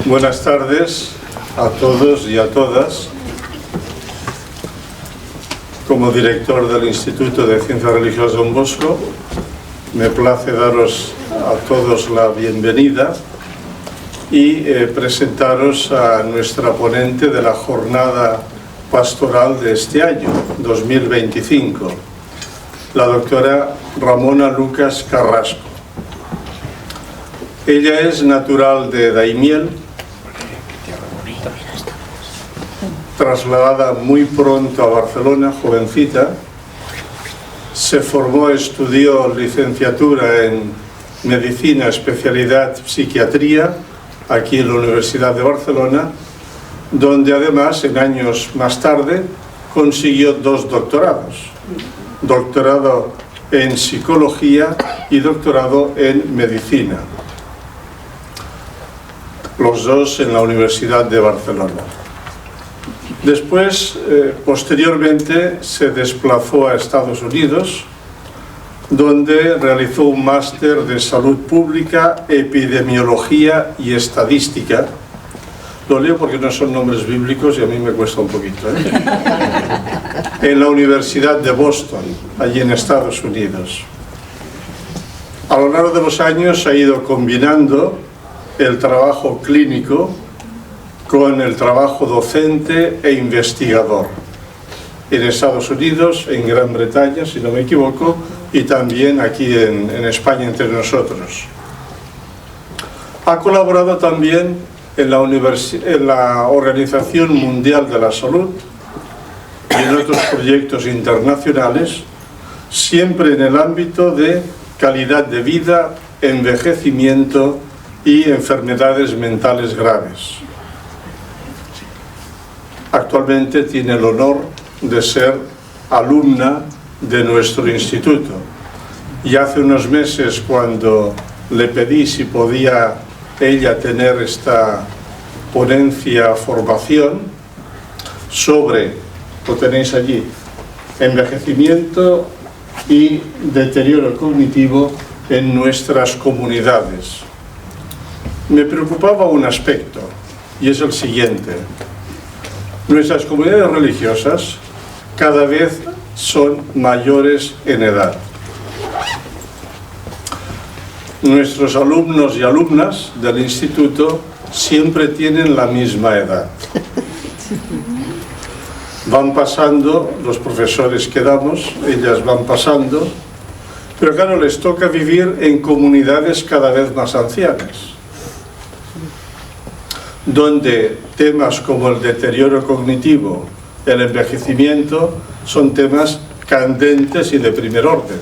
Buenas tardes a todos y a todas. Como director del Instituto de Ciencias Religiosas Don Bosco, me place daros a todos la bienvenida y presentaros a nuestra ponente de la jornada pastoral de este año, 2025, la doctora Ramona Lucas Carrasco. Ella es natural de Daimiel, trasladada muy pronto a Barcelona, jovencita. Se formó, estudió licenciatura en Medicina, especialidad Psiquiatría, aquí en la Universidad de Barcelona, donde además, en años más tarde, consiguió 2 doctorados. Doctorado en Psicología y doctorado en Medicina. Los 2 en la Universidad de Barcelona. Después, posteriormente, se desplazó a Estados Unidos, donde realizó un máster de Salud Pública, Epidemiología y Estadística. Lo leo porque no son nombres bíblicos y a mí me cuesta un poquito, en la Universidad de Boston, allí en Estados Unidos. A lo largo de los años ha ido combinando el trabajo clínico con el trabajo docente e investigador en Estados Unidos, en Gran Bretaña, si no me equivoco, y también aquí en España entre nosotros. Ha colaborado también en la Organización Mundial de la Salud y en otros proyectos internacionales, siempre en el ámbito de calidad de vida, envejecimiento y enfermedades mentales graves. Actualmente tiene el honor de ser alumna de nuestro instituto. Y hace unos meses, cuando le pedí si podía ella tener esta ponencia, formación sobre, lo tenéis allí, envejecimiento y deterioro cognitivo en nuestras comunidades. Me preocupaba un aspecto, y es el siguiente. Nuestras comunidades religiosas cada vez son mayores en edad. Nuestros alumnos y alumnas del instituto siempre tienen la misma edad. Van pasando, los profesores que damos, ellas van pasando, pero claro, les toca vivir en comunidades cada vez más ancianas, donde temas como el deterioro cognitivo, el envejecimiento, son temas candentes y de primer orden.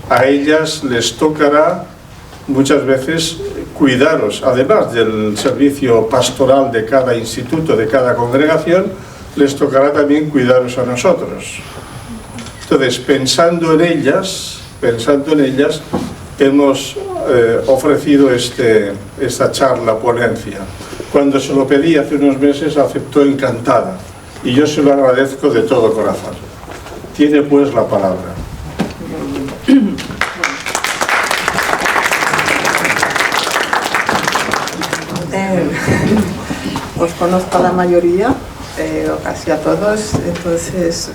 A ellas les tocará muchas veces cuidaros, además del servicio pastoral de cada instituto, de cada congregación, les tocará también cuidaros a nosotros. Entonces, pensando en ellas, hemos ofrecido esta charla, ponencia. Cuando se lo pedí hace unos meses, aceptó encantada, y yo se lo agradezco de todo corazón. Tiene pues la palabra. Os conozco a la mayoría, o casi a todos, entonces,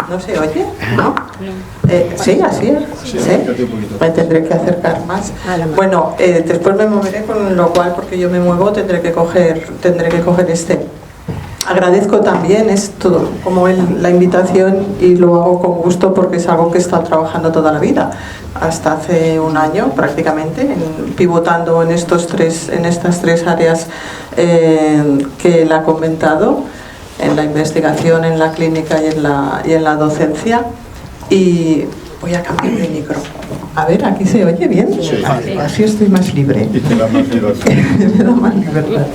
¿no se oye? ¿No? Sí, así es. ¿Sí? Me tendré que acercar más. Bueno, después me moveré, con lo cual, porque yo me muevo, tendré que coger este. Agradezco también esto, como la invitación, y lo hago con gusto porque es algo que he estado trabajando toda la vida, hasta hace un año prácticamente, pivotando en estas 3 áreas que él ha comentado, en la investigación, en la clínica y en la docencia. Y voy a cambiar de micro. A ver, ¿aquí se oye bien? Sí. Así estoy más libre. Y te da más libertad. Me da más libertad.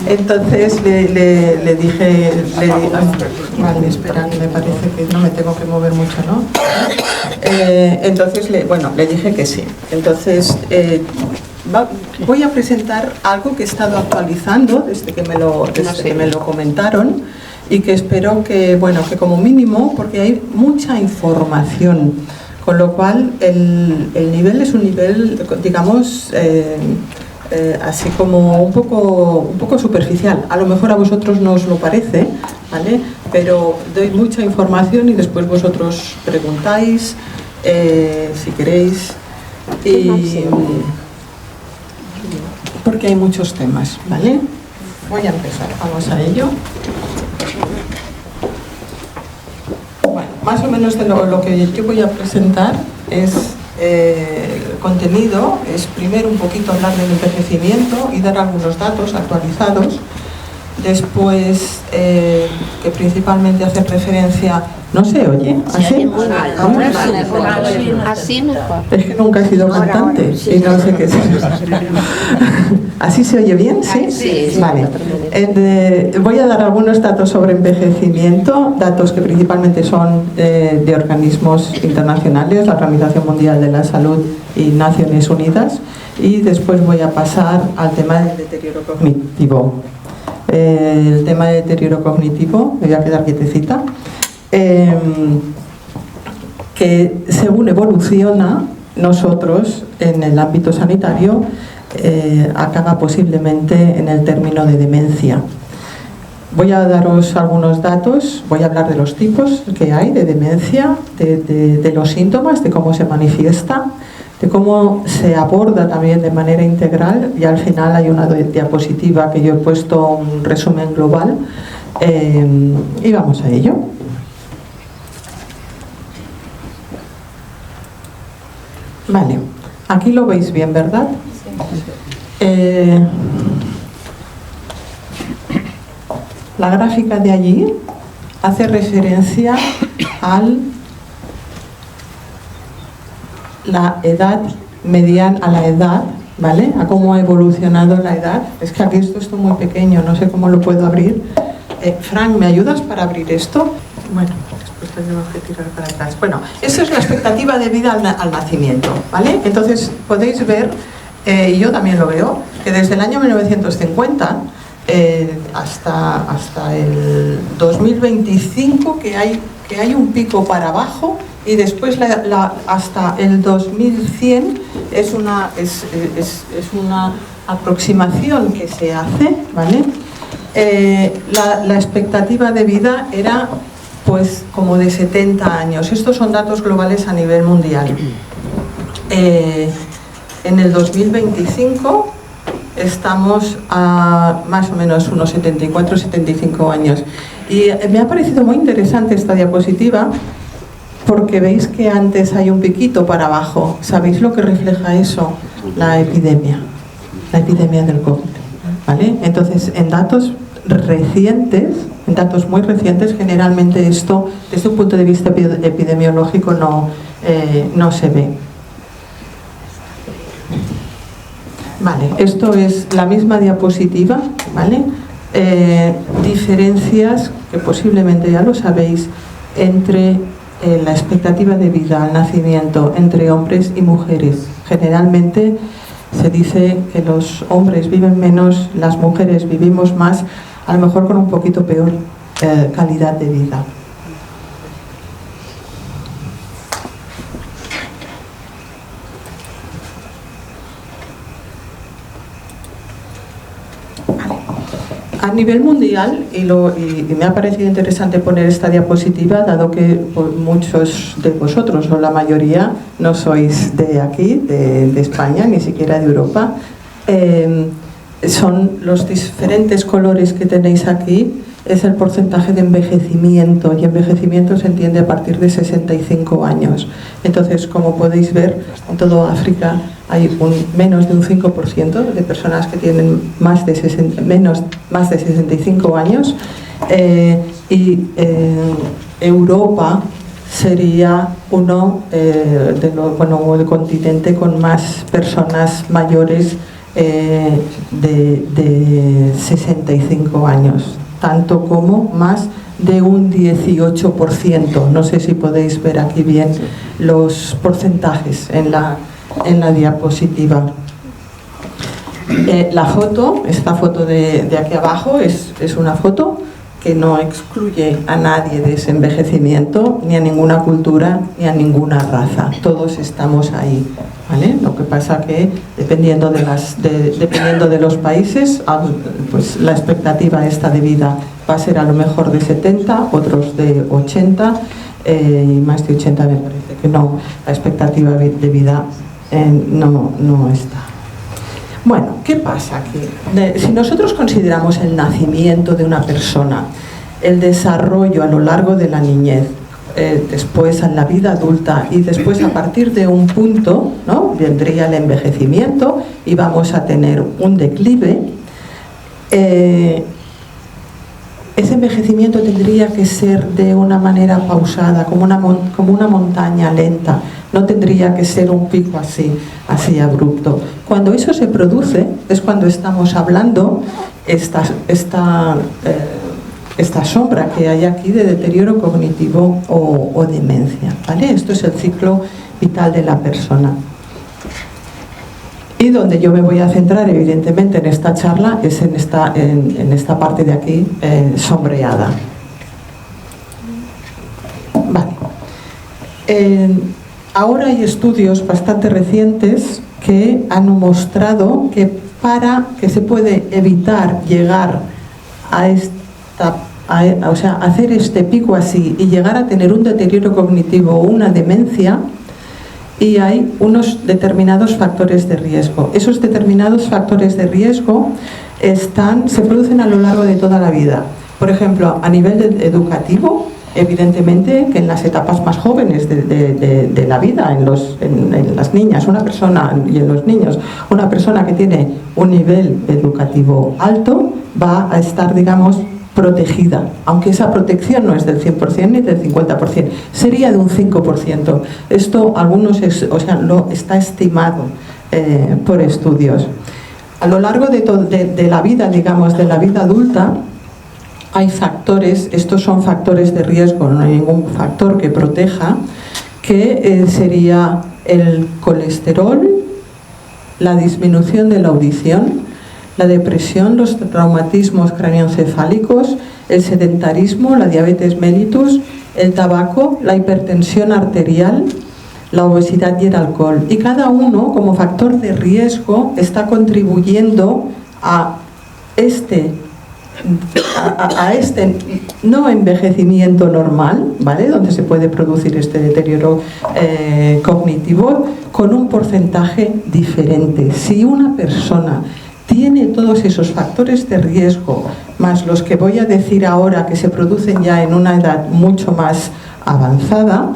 Entonces le dije, vale, espera, me parece que no me tengo que mover mucho, ¿no? Entonces, le dije que sí. Entonces, voy a presentar algo que he estado actualizando desde que me lo comentaron, y que espero que como mínimo, porque hay mucha información, con lo cual el nivel es un nivel, digamos, así como un poco superficial. A lo mejor a vosotros no os lo parece, ¿vale? Pero doy mucha información y después vosotros preguntáis si queréis, y porque hay muchos temas, ¿vale? Voy a empezar, vamos a ello. Bueno, más o menos de lo que yo voy a presentar es el contenido, es primero un poquito hablar del envejecimiento y dar algunos datos actualizados. Después, que principalmente hace referencia... ¿No se oye? ¿Así? Así mejor. Es que nunca he sido cantante y no sé qué es. ¿Así se oye bien? ¿Sí? Sí. Vale. Voy a dar algunos datos sobre envejecimiento, datos que principalmente son de organismos internacionales, la Organización Mundial de la Salud y Naciones Unidas, y después voy a pasar al tema del deterioro cognitivo. El tema del deterioro cognitivo, me voy a quedar quietecita, que según evoluciona nosotros en el ámbito sanitario acaba posiblemente en el término de demencia. Voy a daros algunos datos, voy a hablar de los tipos que hay de demencia, de los síntomas, de cómo se manifiesta, de cómo se aborda también de manera integral, y al final hay una diapositiva que yo he puesto un resumen global, y vamos a ello. Vale, aquí lo veis bien, ¿verdad? La gráfica de allí hace referencia a la edad mediana, a la edad, ¿vale? A cómo ha evolucionado la edad. Es que aquí esto está muy pequeño, no sé cómo lo puedo abrir. Frank, ¿me ayudas para abrir esto? Bueno, después tenemos que tirar para atrás. Bueno, esa es la expectativa de vida al nacimiento, ¿vale? Entonces podéis ver, y yo también lo veo, que desde el año 1950 hasta el 2025 que hay un pico para abajo, y después hasta el 2100 es una aproximación que se hace, ¿vale? La expectativa de vida era pues como de 70 años. Estos son datos globales a nivel mundial. En el 2025 estamos a más o menos unos 74-75 años. Y me ha parecido muy interesante esta diapositiva porque veis que antes hay un piquito para abajo. ¿Sabéis lo que refleja eso? La epidemia del COVID, ¿vale? Entonces, en datos recientes, en datos muy recientes, generalmente esto, desde un punto de vista epidemiológico, no se ve. Vale, esto es la misma diapositiva, ¿vale? Diferencias, que posiblemente ya lo sabéis, entre la expectativa de vida al nacimiento entre hombres y mujeres. Generalmente se dice que los hombres viven menos, las mujeres vivimos más, a lo mejor con un poquito peor calidad de vida. A nivel mundial, y me ha parecido interesante poner esta diapositiva, dado que muchos de vosotros, o la mayoría, no sois de aquí, de España, ni siquiera de Europa, son los diferentes colores que tenéis aquí, es el porcentaje de envejecimiento, y envejecimiento se entiende a partir de 65 años. Entonces, como podéis ver, en toda África hay menos de un 5% de personas que tienen más de 65 años, y Europa sería el continente con más personas mayores de 65 años, tanto como más de un 18%. No sé si podéis ver aquí bien los porcentajes en la diapositiva. Esta foto de aquí abajo es una foto que no excluye a nadie de ese envejecimiento, ni a ninguna cultura, ni a ninguna raza. Todos estamos ahí, ¿vale? Lo que pasa que dependiendo de los países, pues la expectativa esta de vida va a ser a lo mejor de 70, otros de 80, y más de 80 me parece que no, la expectativa de vida no está. Bueno, ¿qué pasa aquí? Si nosotros consideramos el nacimiento de una persona, el desarrollo a lo largo de la niñez, después en la vida adulta y después a partir de un punto, ¿no?, vendría el envejecimiento y vamos a tener un declive, ese envejecimiento tendría que ser de una manera pausada, como una montaña lenta. No tendría que ser un pico así abrupto. Cuando eso se produce es cuando estamos hablando esta sombra que hay aquí de deterioro cognitivo o demencia, ¿vale? Esto es el ciclo vital de la persona. Y donde yo me voy a centrar evidentemente en esta charla es en esta parte de aquí sombreada. Vale. Ahora hay estudios bastante recientes que han mostrado que para que se puede evitar llegar a hacer este pico así y llegar a tener un deterioro cognitivo o una demencia, y hay unos determinados factores de riesgo. Esos determinados factores de riesgo se producen a lo largo de toda la vida. Por ejemplo, a nivel educativo, evidentemente que en las etapas más jóvenes de la vida, en las niñas y en los niños, una persona que tiene un nivel educativo alto va a estar, digamos, protegida, aunque esa protección no es del 100% ni del 50%, sería de un 5%. Esto lo está estimado por estudios. A lo largo de la vida, digamos, de la vida adulta, hay factores, estos son factores de riesgo, no hay ningún factor que proteja, que sería el colesterol, la disminución de la audición, la depresión, los traumatismos craneoencefálicos, el sedentarismo, la diabetes mellitus, el tabaco, la hipertensión arterial, la obesidad y el alcohol. Y cada uno, como factor de riesgo, está contribuyendo a este no envejecimiento normal, ¿vale?, donde se puede producir este deterioro cognitivo, con un porcentaje diferente. Si una persona tiene todos esos factores de riesgo, más los que voy a decir ahora que se producen ya en una edad mucho más avanzada,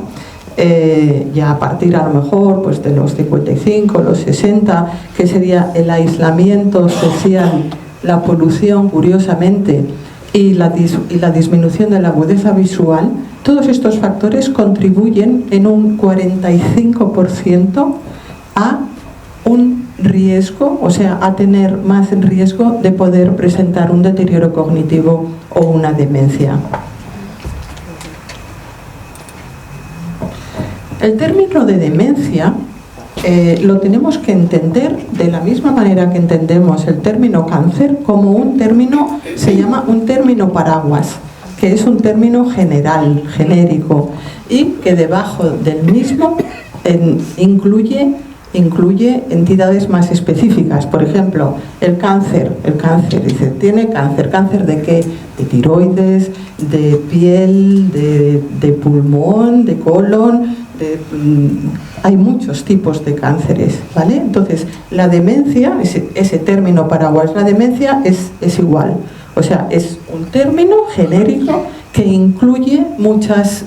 ya a partir a lo mejor pues de los 55, los 60, que sería el aislamiento social, la polución, curiosamente, y la disminución de la agudeza visual, todos estos factores contribuyen en un 45% a un riesgo, o sea, a tener más riesgo de poder presentar un deterioro cognitivo o una demencia. El término de demencia lo tenemos que entender de la misma manera que entendemos el término cáncer como un término, se llama un término paraguas, que es un término general, genérico, y que debajo del mismo incluye entidades más específicas. Por ejemplo, el cáncer dice, tiene cáncer ¿de qué? De tiroides, de piel, de pulmón, de colon, hay muchos tipos de cánceres, ¿vale? Entonces, la demencia, ese término paraguas, la demencia es igual, o sea, es un término genérico que incluye muchas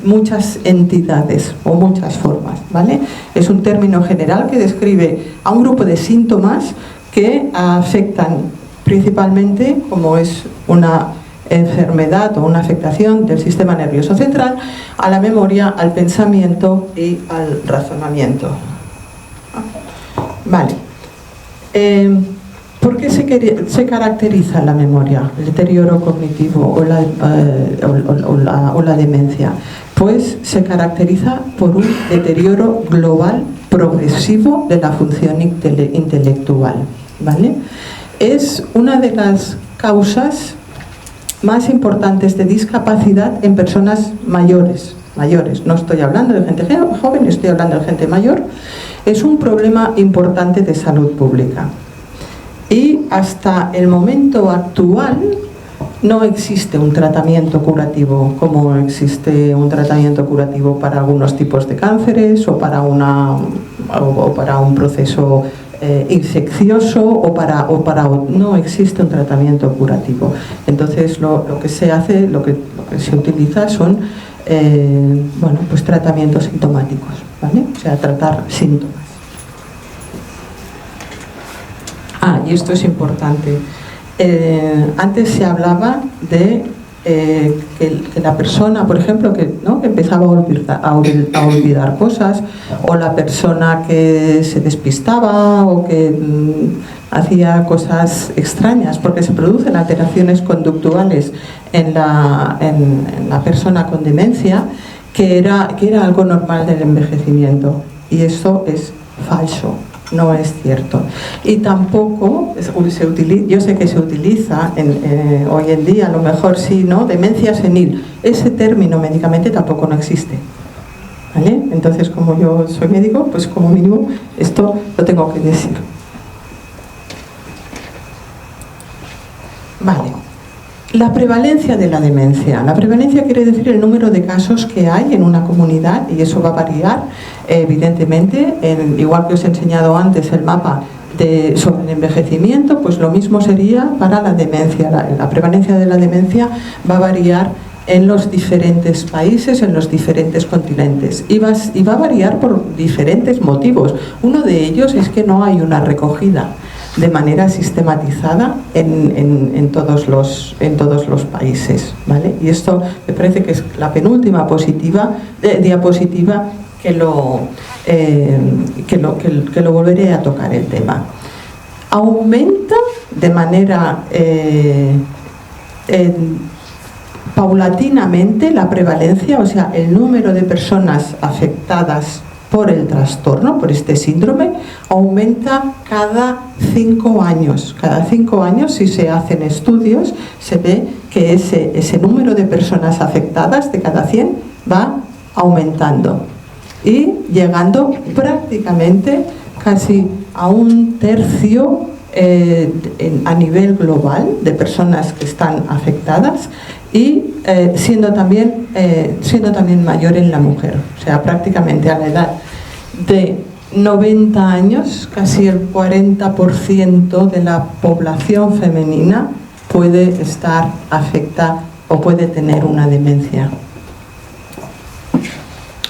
entidades o muchas formas, ¿vale? Es un término general que describe a un grupo de síntomas que afectan principalmente, como es una enfermedad o una afectación del sistema nervioso central, a la memoria, al pensamiento y al razonamiento. Vale. ¿Por qué se caracteriza la memoria, el deterioro cognitivo o la demencia? Pues se caracteriza por un deterioro global progresivo de la función intelectual, ¿vale? Es una de las causas más importantes de discapacidad en personas mayores. No estoy hablando de gente joven, estoy hablando de gente mayor. Es un problema importante de salud pública. Y hasta el momento actual no existe un tratamiento curativo, como existe un tratamiento curativo para algunos tipos de cánceres o para un proceso infeccioso no existe un tratamiento curativo. Entonces lo que se hace, lo que se utiliza son pues tratamientos sintomáticos, ¿vale? O sea, tratar síntomas. Y esto es importante. Antes se hablaba de que la persona, por ejemplo, que empezaba a olvidar cosas, o la persona que se despistaba o que hacía cosas extrañas, porque se producen alteraciones conductuales en la persona con demencia, que era algo normal del envejecimiento, y eso es falso. No es cierto. Y tampoco se utiliza, yo sé que se utiliza hoy en día, a lo mejor sí, ¿no? Demencia senil. Ese término médicamente tampoco no existe, ¿vale? Entonces, como yo soy médico, pues como mínimo esto lo tengo que decir. Vale. La prevalencia de la demencia. La prevalencia quiere decir el número de casos que hay en una comunidad, y eso va a variar, evidentemente. Igual que os he enseñado antes el mapa sobre el envejecimiento, pues lo mismo sería para la demencia. La prevalencia de la demencia va a variar en los diferentes países, en los diferentes continentes, y va a variar por diferentes motivos. Uno de ellos es que no hay una recogida de manera sistematizada en todos los países, ¿vale? Y esto me parece que es la penúltima diapositiva que lo volveré a tocar el tema. Aumenta de manera paulatinamente la prevalencia, o sea, el número de personas afectadas por el trastorno, por este síndrome, aumenta cada 5 años. Cada 5 años, si se hacen estudios, se ve que ese número de personas afectadas de cada 100 va aumentando y llegando prácticamente casi a 1/3 a nivel global de personas que están afectadas, y siendo también mayor en la mujer. O sea, prácticamente a la edad de 90 años, casi el 40% de la población femenina puede estar afectada o puede tener una demencia.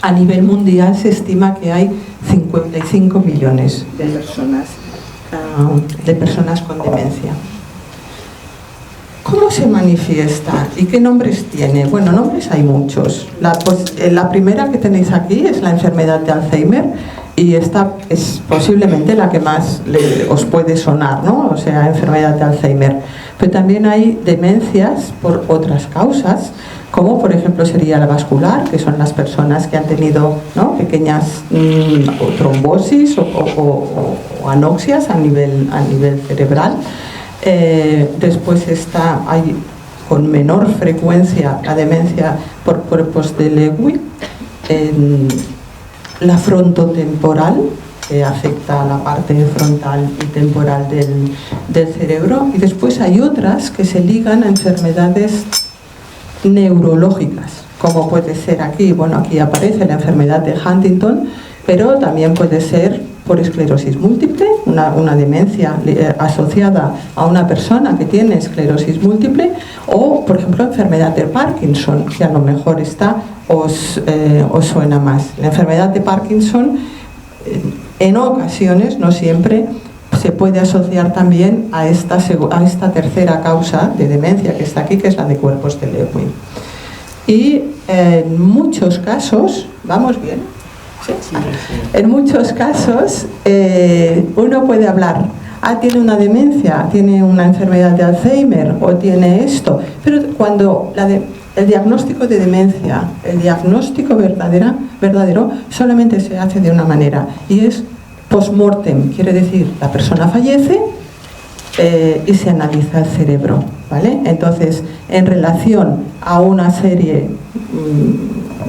A nivel mundial se estima que hay 55 millones de personas con demencia. ¿Cómo se manifiesta y qué nombres tiene? Bueno, nombres hay muchos. La primera que tenéis aquí es la enfermedad de Alzheimer, y esta es posiblemente la que más os puede sonar, ¿no? O sea, enfermedad de Alzheimer. Pero también hay demencias por otras causas, como por ejemplo sería la vascular, que son las personas que han tenido, ¿no?, pequeñas trombosis o anoxias a nivel cerebral. Después hay con menor frecuencia la demencia por cuerpos de Lewy, la frontotemporal, que afecta a la parte frontal y temporal del cerebro, y después hay otras que se ligan a enfermedades neurológicas, como puede ser aquí, bueno, aquí aparece la enfermedad de Huntington, pero también puede ser por esclerosis múltiple, una demencia asociada a una persona que tiene esclerosis múltiple, o por ejemplo enfermedad de Parkinson, que a lo mejor os suena más. La enfermedad de Parkinson en ocasiones, no siempre, se puede asociar también a esta tercera causa de demencia que está aquí, que es la de cuerpos de Lewy. Y en muchos casos, ¿vamos bien? ¿Sí? Sí. En muchos casos uno puede hablar, tiene una demencia, tiene una enfermedad de Alzheimer o tiene esto, pero cuando el diagnóstico de demencia, el diagnóstico verdadero, solamente se hace de una manera, y es post-mortem, quiere decir la persona fallece, y se analiza el cerebro, ¿vale? Entonces, en relación a una serie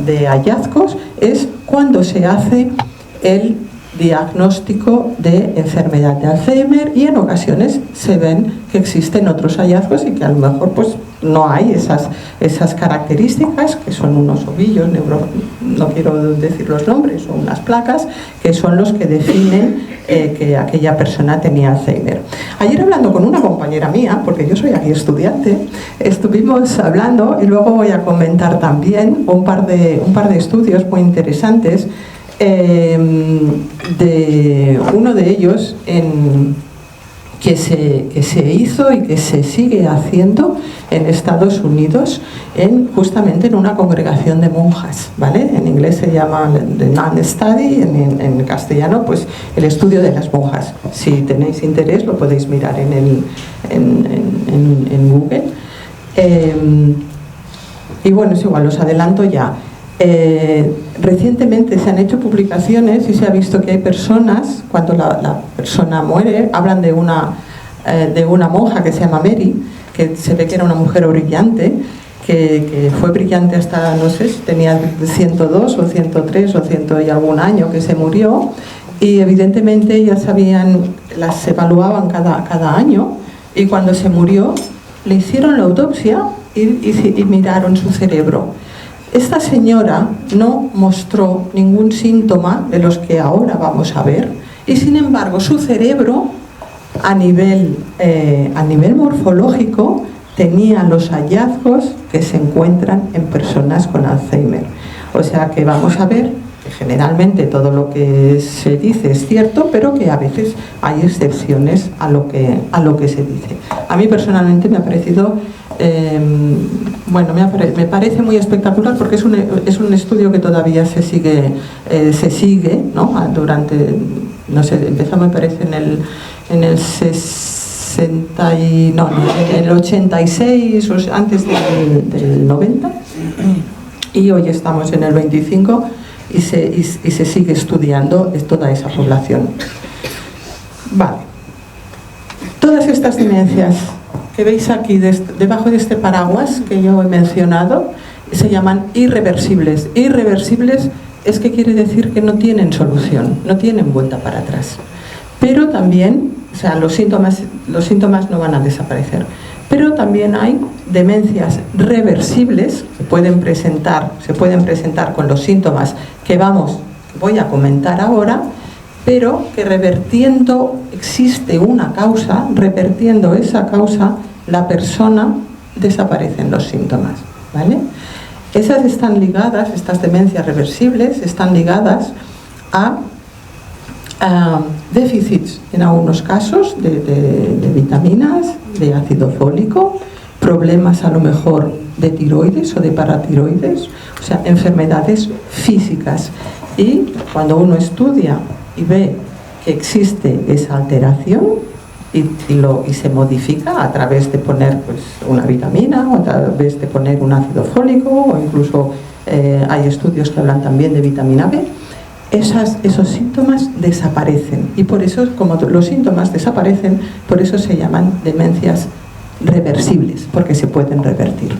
de hallazgos es cuando se hace el diagnóstico de enfermedad de Alzheimer, y en ocasiones se ven que existen otros hallazgos y que a lo mejor pues no hay esas características, que son unos ovillos, no quiero decir los nombres, o unas placas, que son los que definen que aquella persona tenía Alzheimer. Ayer, hablando con una compañera mía, porque yo soy aquí estudiante, estuvimos hablando, y luego voy a comentar también un par de estudios muy interesantes, de uno de ellos que se hizo y que se sigue haciendo en Estados Unidos, justamente en una congregación de monjas, ¿vale? En inglés se llama The Nun Study, en castellano pues el estudio de las monjas. Si tenéis interés lo podéis mirar en Google. Y bueno, es igual, os adelanto ya. Recientemente se han hecho publicaciones y se ha visto que hay personas, cuando la persona muere, hablan de una monja que se llama Mary, que se ve que era una mujer brillante, que fue brillante hasta, no sé, tenía 102 o 103 o 100 y algún año, que se murió, y evidentemente ellas las evaluaban cada año, y cuando se murió le hicieron la autopsia y miraron su cerebro. Esta señora no mostró ningún síntoma de los que ahora vamos a ver, y sin embargo su cerebro a nivel morfológico tenía los hallazgos que se encuentran en personas con Alzheimer. O sea que vamos a ver que generalmente todo lo que se dice es cierto, pero que a veces hay excepciones a lo que se dice. A mí personalmente me ha parecido me parece muy espectacular, porque es un estudio que todavía se sigue, ¿no? Durante, no sé, empezó, me parece, en el 86 o antes del 90, y hoy estamos en el 25 y se sigue estudiando toda esa población. Vale. Todas estas demencias que veis aquí debajo de este paraguas que yo he mencionado se llaman irreversibles. Irreversibles es que quiere decir que no tienen solución, no tienen vuelta para atrás. Pero también, o sea, los síntomas no van a desaparecer. Pero también hay demencias reversibles que se pueden presentar con los síntomas que voy a comentar ahora, pero que existe una causa, revertiendo esa causa, la persona desaparecen los síntomas, ¿vale? Estas demencias reversibles están ligadas a déficits, en algunos casos, de vitaminas, de ácido fólico, problemas a lo mejor de tiroides o de paratiroides, o sea, enfermedades físicas. Y cuando uno estudia y ve que existe esa alteración y se modifica a través de poner una vitamina, o a través de poner un ácido fólico, o incluso hay estudios que hablan también de vitamina B, esos síntomas desaparecen. Y por eso, como los síntomas desaparecen, por eso se llaman demencias reversibles, porque se pueden revertir.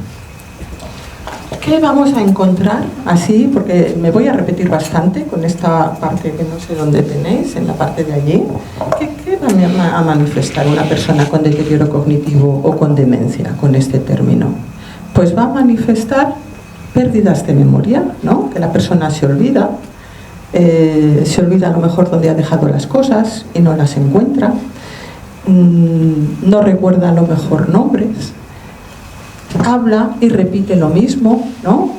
¿Qué vamos a encontrar así? Porque me voy a repetir bastante con esta parte que no sé dónde tenéis, en la parte de allí. ¿Qué va a manifestar una persona con deterioro cognitivo o con demencia con este término? Pues va a manifestar pérdidas de memoria, ¿no? Que la persona se olvida a lo mejor dónde ha dejado las cosas y no las encuentra, no recuerda a lo mejor nombres, habla y repite lo mismo, ¿no?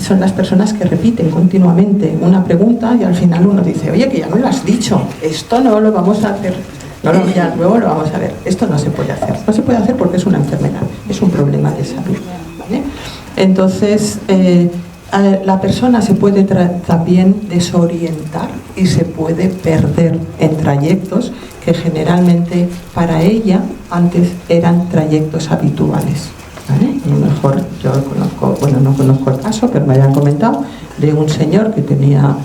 Son las personas que repiten continuamente una pregunta y al final uno dice, oye, que ya me lo has dicho, esto no lo vamos a hacer, ya luego lo vamos a ver, esto no se puede hacer porque es una enfermedad, es un problema de salud, ¿vale? Entonces la persona se puede también desorientar y se puede perder en trayectos que generalmente para ella antes eran trayectos habituales, ¿vale? A lo mejor yo no conozco el caso, pero me habían comentado de un señor que tenía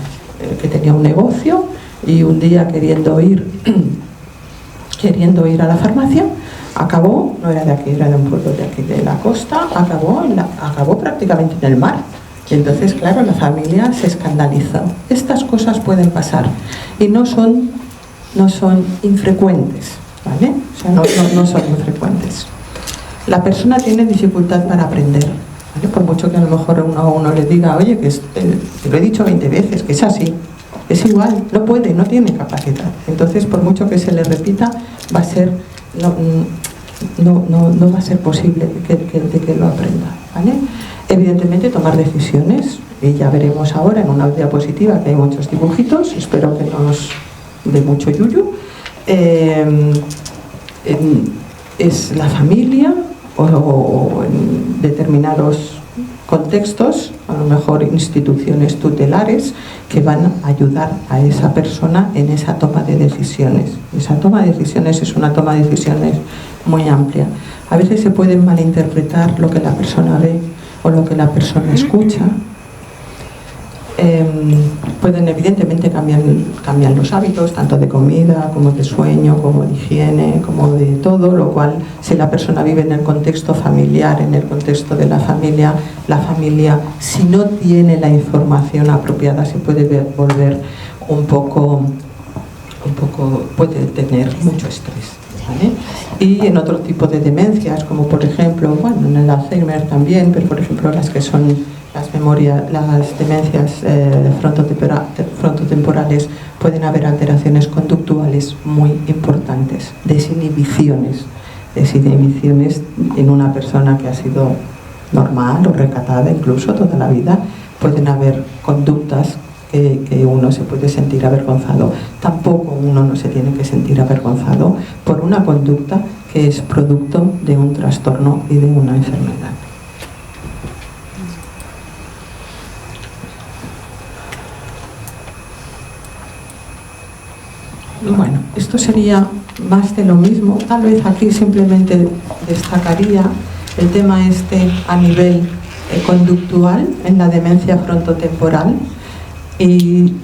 un negocio y un día, queriendo ir queriendo ir a la farmacia, acabó, no era de aquí, era de un pueblo de aquí de la costa, acabó prácticamente en el mar. Y entonces, claro, la familia se escandalizó. Estas cosas pueden pasar y no son infrecuentes, ¿vale? O sea, no son infrecuentes. La persona tiene dificultad para aprender, ¿vale? Por mucho que a lo mejor uno le diga, oye, que te lo he dicho 20 veces, que es así, es igual, no puede, no tiene capacidad. Entonces, por mucho que se le repita, va a ser, no va a ser posible que lo aprenda, ¿vale? Evidentemente, tomar decisiones, y ya veremos ahora en una diapositiva que hay muchos dibujitos, espero que no nos dé mucho yuyu. Es la familia o en determinados contextos, a lo mejor instituciones tutelares, que van a ayudar a esa persona en esa toma de decisiones. Esa toma de decisiones es una toma de decisiones muy amplia. A veces se puede malinterpretar lo que la persona ve o lo que la persona escucha. Pueden evidentemente cambiar los hábitos, tanto de comida como de sueño, como de higiene, como de todo, lo cual, si la persona vive en el contexto familiar, en el contexto de la familia, si no tiene la información apropiada, se puede volver un poco puede tener mucho estrés, ¿vale? Y en otro tipo de demencias, como por ejemplo, bueno, en el Alzheimer también, pero por ejemplo las que son las demencias frontotemporales, pueden haber alteraciones conductuales muy importantes, desinhibiciones en una persona que ha sido normal o recatada incluso toda la vida. Pueden haber conductas que uno se puede sentir avergonzado. Tampoco uno no se tiene que sentir avergonzado por una conducta que es producto de un trastorno y de una enfermedad. Bueno, esto sería más de lo mismo. Tal vez aquí simplemente destacaría el tema a nivel conductual en la demencia frontotemporal y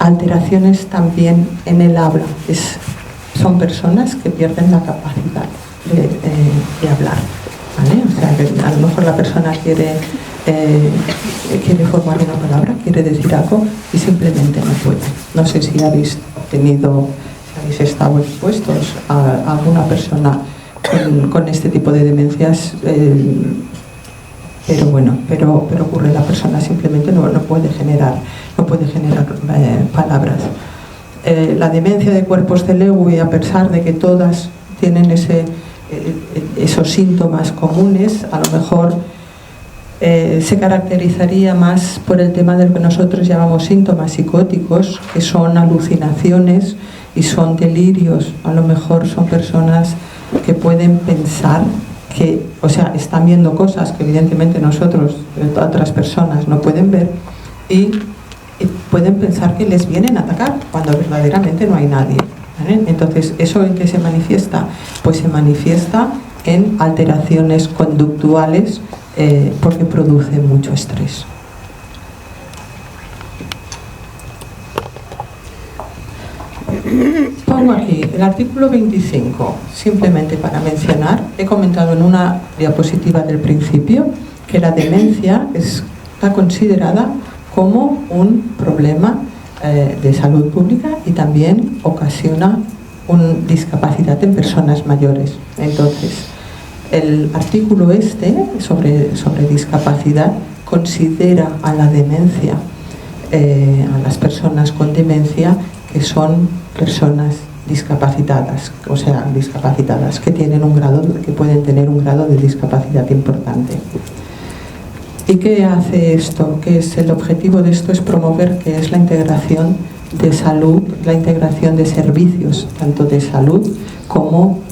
alteraciones también en el habla. Son personas que pierden la capacidad de hablar, ¿vale? O sea, que a lo mejor la persona quiere formar una palabra, quiere decir algo y simplemente no puede. No sé si habéis estado expuestos a alguna persona con este tipo de demencias, pero ocurre, la persona simplemente no puede generar palabras. La demencia de cuerpos de Lewy, a pesar de que todas tienen esos síntomas comunes, a lo mejor se caracterizaría más por el tema del que nosotros llamamos síntomas psicóticos, que son alucinaciones y son delirios. A lo mejor son personas que pueden pensar están viendo cosas que evidentemente nosotros, otras personas, no pueden ver, y pueden pensar que les vienen a atacar cuando verdaderamente no hay nadie, ¿vale? Entonces, ¿eso en qué se manifiesta? Pues se manifiesta en alteraciones conductuales porque produce mucho estrés. Pongo aquí el artículo 25, simplemente para mencionar. He comentado en una diapositiva del principio que la demencia está considerada como un problema de salud pública y también ocasiona una discapacidad en personas mayores. Entonces, el artículo sobre discapacidad considera a la demencia, a las personas con demencia, que son personas discapacitadas, o sea, discapacitadas que pueden tener un grado de discapacidad importante. ¿Y qué hace esto? ¿Qué es el objetivo de esto? Es promover que es la integración de salud, la integración de servicios, tanto de salud como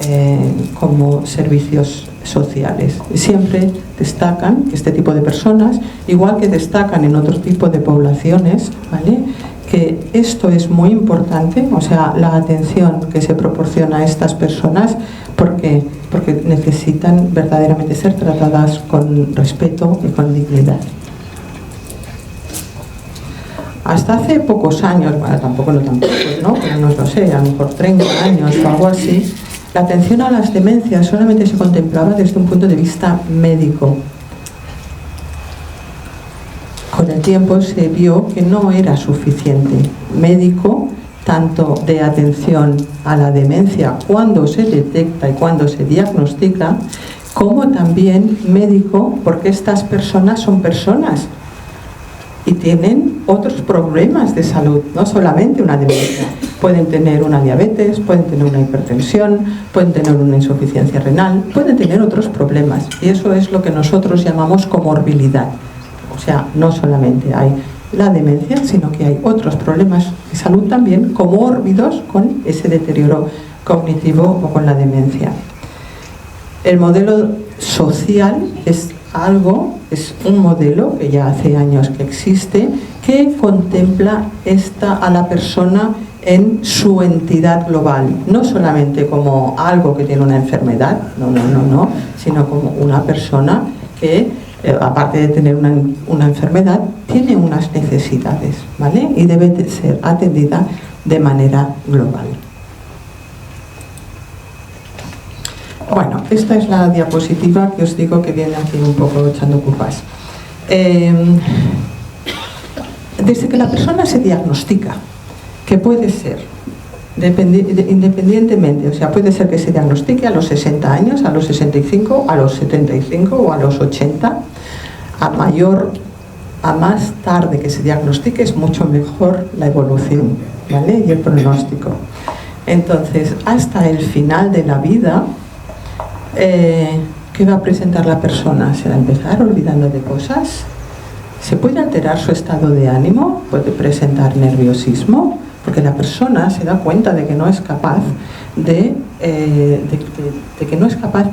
servicios sociales. Siempre destacan que este tipo de personas, igual que destacan en otro tipo de poblaciones, ¿vale?, que esto es muy importante, o sea, la atención que se proporciona a estas personas, porque necesitan verdaderamente ser tratadas con respeto y con dignidad. Hasta hace pocos años, bueno, tampoco no tan pocos, ¿no? Pero no lo sé, a lo mejor 30 años o algo así, la atención a las demencias solamente se contemplaba desde un punto de vista médico. Con el tiempo se vio que no era suficiente médico, tanto de atención a la demencia cuando se detecta y cuando se diagnostica, como también médico porque estas personas son personas y tienen otros problemas de salud, no solamente una demencia. Pueden tener una diabetes, pueden tener una hipertensión, pueden tener una insuficiencia renal, pueden tener otros problemas. Y eso es lo que nosotros llamamos comorbilidad. O sea, no solamente hay la demencia, sino que hay otros problemas de salud también comórbidos con ese deterioro cognitivo o con la demencia. El modelo social es un modelo que ya hace años que existe, que contempla a la persona en su entidad global, no solamente como algo que tiene una enfermedad, no, sino como una persona que, aparte de tener una enfermedad, tiene unas necesidades, ¿vale? Y debe de ser atendida de manera global. Bueno, esta es la diapositiva que os digo que viene aquí un poco echando culpas. Desde que la persona se diagnostica, que puede ser independientemente, o sea, puede ser que se diagnostique a los 60 años, a los 65, a los 75 o a los 80, a más tarde que se diagnostique es mucho mejor la evolución, ¿vale? Y el pronóstico. Entonces, hasta el final de la vida, ¿qué va a presentar la persona? ¿Se va a empezar olvidando de cosas? ¿Se puede alterar su estado de ánimo? ¿Puede presentar nerviosismo? Porque la persona se da cuenta de que no es capaz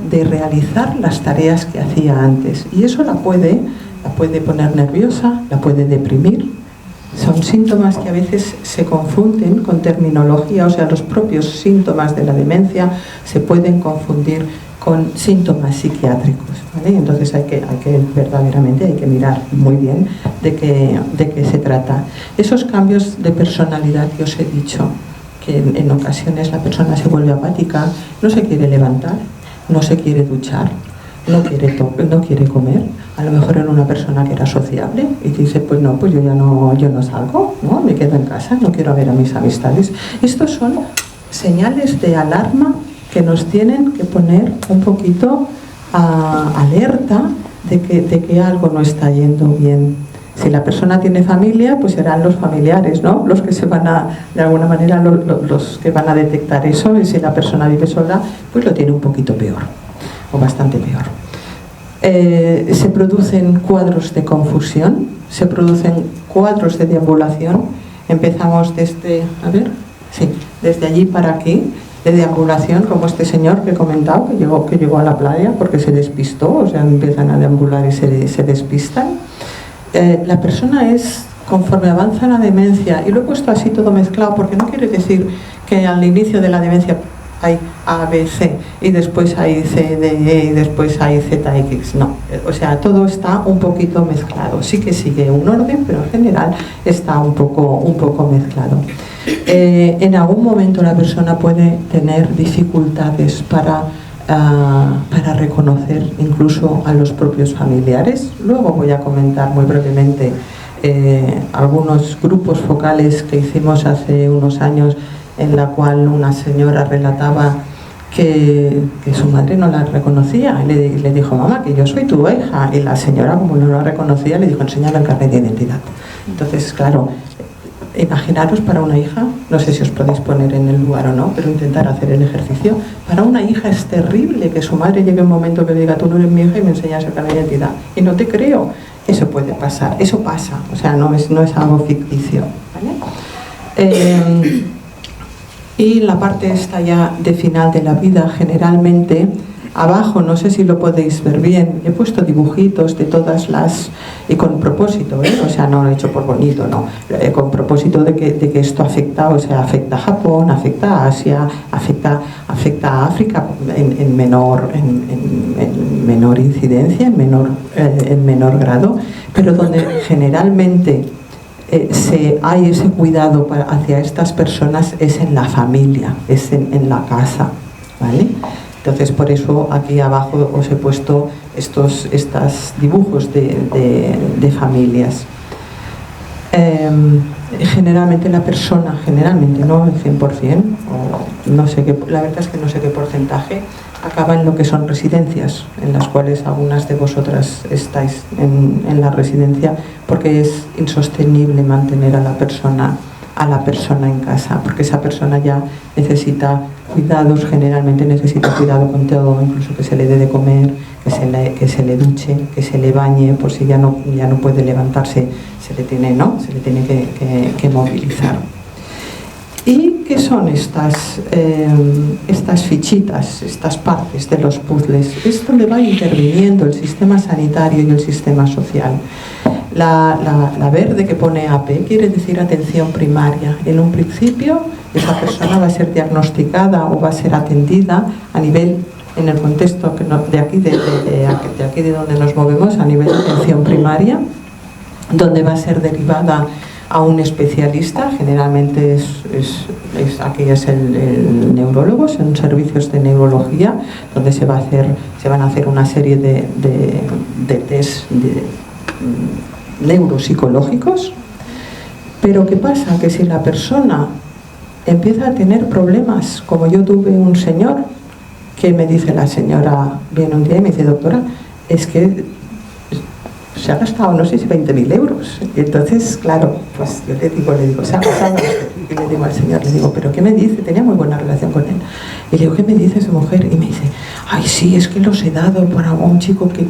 de realizar las tareas que hacía antes. Y eso la puede poner nerviosa, la puede deprimir. Son síntomas que a veces se confunden con terminología, o sea, los propios síntomas de la demencia se pueden confundir con síntomas psiquiátricos, ¿vale? Entonces verdaderamente hay que mirar muy bien de qué se trata. Esos cambios de personalidad que os he dicho, que en ocasiones la persona se vuelve apática, no se quiere levantar, no se quiere duchar, no quiere comer. A lo mejor era una persona que era sociable y dice, pues no salgo, ¿no? Me quedo en casa, no quiero ver a mis amistades. Estos son señales de alarma que nos tienen que poner un poquito alerta de que algo no está yendo bien. Si la persona tiene familia, pues serán los familiares, ¿no? Los que se van de alguna manera, los que van a detectar eso. Y si la persona vive sola, pues lo tiene un poquito peor, o bastante peor. Se producen cuadros de confusión, se producen cuadros de deambulación. Empezamos desde allí para aquí, de deambulación, como este señor que he comentado, que llegó a la playa porque se despistó, o sea, empiezan a deambular y se despistan. La persona es, conforme avanza la demencia, y lo he puesto así todo mezclado porque no quiere decir que al inicio de la demencia hay A, B, C, y después hay C, D, E, y después hay Z, X, no. O sea, todo está un poquito mezclado. Sí que sigue un orden, pero en general está un poco mezclado. En algún momento la persona puede tener dificultades para reconocer incluso a los propios familiares. Luego voy a comentar muy brevemente algunos grupos focales que hicimos hace unos años, en la cual una señora relataba que su madre no la reconocía. Le dijo, mamá, que yo soy tu hija. Y la señora, como no la reconocía, le dijo, enséñame el carnet de identidad. Entonces, claro, imaginaros para una hija, no sé si os podéis poner en el lugar o no, pero intentar hacer el ejercicio. Para una hija es terrible que su madre llegue un momento que diga, tú no eres mi hija y me enseñas el carnet de identidad. Y no te creo. Eso puede pasar, eso pasa. O sea, no es algo ficticio, ¿vale? Y la parte esta ya de final de la vida, generalmente abajo, no sé si lo podéis ver bien, he puesto dibujitos de todas las, y con propósito, o sea, no lo he hecho por bonito, no, con propósito de que esto afecta, o sea, afecta a Japón, afecta a Asia, afecta a África en menor incidencia, en menor grado, pero donde generalmente hay ese cuidado hacia estas personas es en la familia, es en la casa, ¿vale? Entonces, por eso aquí abajo os he puesto estos dibujos de familias. Generalmente la persona, no el 100%, o no sé qué, la verdad es que no sé qué porcentaje, acaba en lo que son residencias, en las cuales algunas de vosotras estáis en la residencia, porque es insostenible mantener a la persona en casa, porque esa persona ya necesita cuidados, generalmente necesita cuidado con todo, incluso que se le dé de comer, que se le duche, que se le bañe, por si ya no puede levantarse, se le tiene que movilizar. ¿Y qué son estas fichitas, estas partes de los puzzles? Es donde va interviniendo el sistema sanitario y el sistema social. La verde que pone AP quiere decir atención primaria. En un principio, esa persona va a ser diagnosticada o va a ser atendida a nivel, en el contexto de aquí de donde nos movemos, a nivel de atención primaria, donde va a ser derivada a un especialista, generalmente aquí es el neurólogo, son servicios de neurología, donde se van a hacer una serie de test neuropsicológicos. Pero ¿qué pasa? Que si la persona empieza a tener problemas, como yo tuve un señor que me dice, la señora viene un día y me dice, doctora, es que se ha gastado, no sé si 20.000 euros. Y entonces, claro, pues yo le digo, se ha gastado. Y le digo al señor, ¿pero qué me dice? Tenía muy buena relación con él. Y le digo, ¿qué me dice su mujer? Y me dice, ay, sí, es que los he dado para un chico que